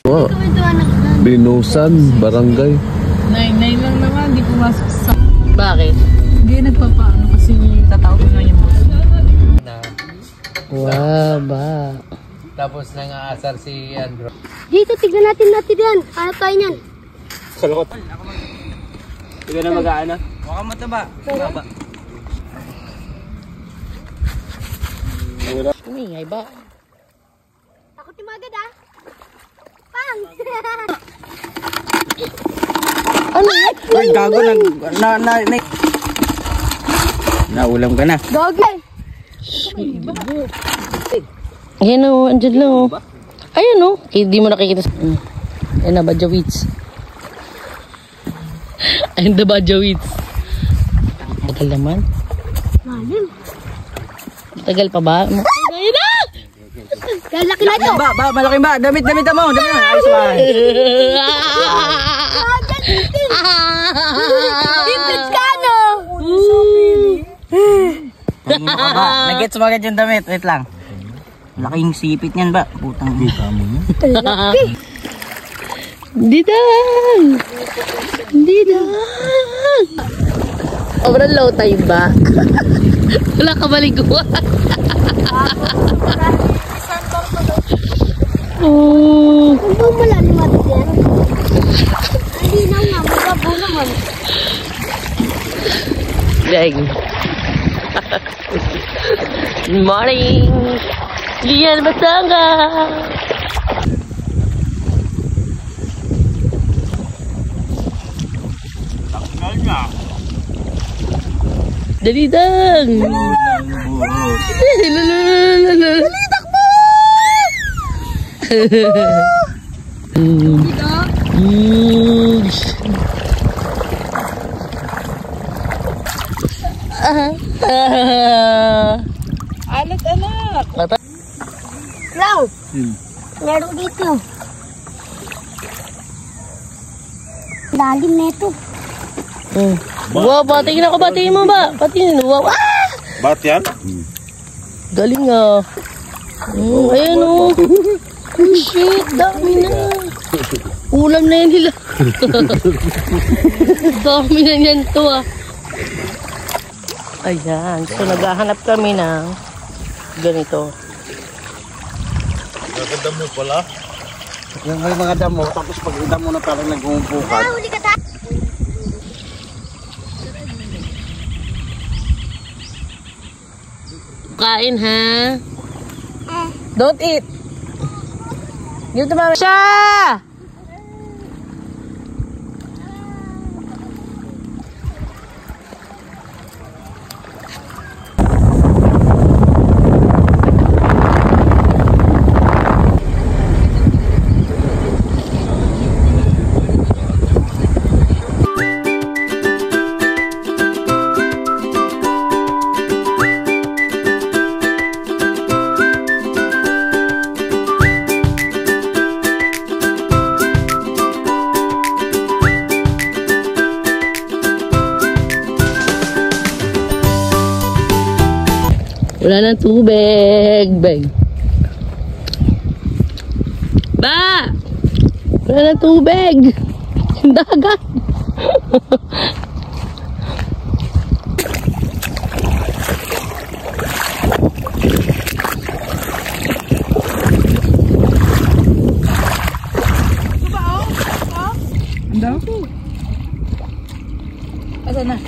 Wow. Binusan, barangay. 9 lang naman, di pumasok sa... Bakit? Hindi nagpapaano kasi tatawag na yung boss. Wow, ba? Tapos nang-aasar si Andrew. Dito, tignan natin yan. Ano tayo niyan? Kalot. Hindi na mag-aana. Huwag kang mataba. Mataba. Umingay ba? Takot yung agad ah. Pang! Ano yan? Ay, gago naulam ka na. Gagi! Ayan o, andyan lang o. Ayan o. Hindi mo nakikita. Ayan na, Bajawits. Ayan na, Bajawits. Tagal naman. Malim. Tagal pa ba? Ayan na! Kaya laki na ito. Malaking ba? Damit mo. Ayos ba? Vintage ka no? Nag-gets mo agad yung damit. Wait lang. Laking sipit niyan ba? Putang dita mo niya. Didang! Didang! Sobrang low time ba? Wala ka baliguan. Oh. Kung ba malalim at yan? Hindi na nga, magabo naman. Dang. Good morning! Lian Batanga! Dali dang! Dali takbo! Anak-anak! Lang! Meron dito. Lalim na ito. Wow, patingin ako, patingin mo ba? Patingin, wow. Ah! Bat yan? Galing ah. Ayan o. Oh shit, dami na. Ulam na yan nila. Dami na yan to ah. Ayan, so naghahanap kami ng ganito. Nagandam mo pala? Yung may mga damo, tapos pag idam mo na parang nag-uumpukan. Huli ka tayo. Kain ha. Don't eat. Dito mama. Siya! Wala nang tubig. Bang. Ba! Wala nang tubig. Dagat. Asa na?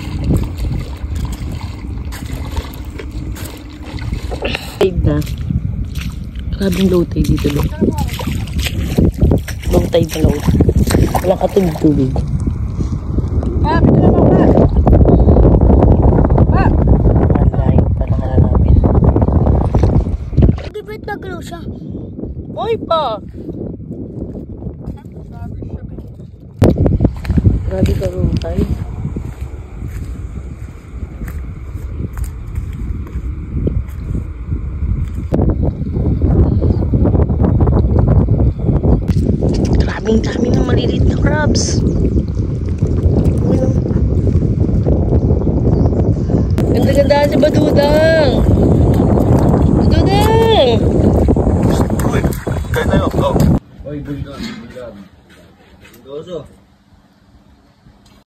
Tide na. Grabing low tide dito ba? Low tide na low. Wala ka tubig. Ah, pito naman ba? Ba? Malayo pa naman na namin. Di ba't nagalaw siya? Hoy pa! Grabe ka low tide. Ang dami ng maliliit na crabs. Ganda-gandaan si Badudang. Badudang! Uy, kain tayo. Oh. Goso.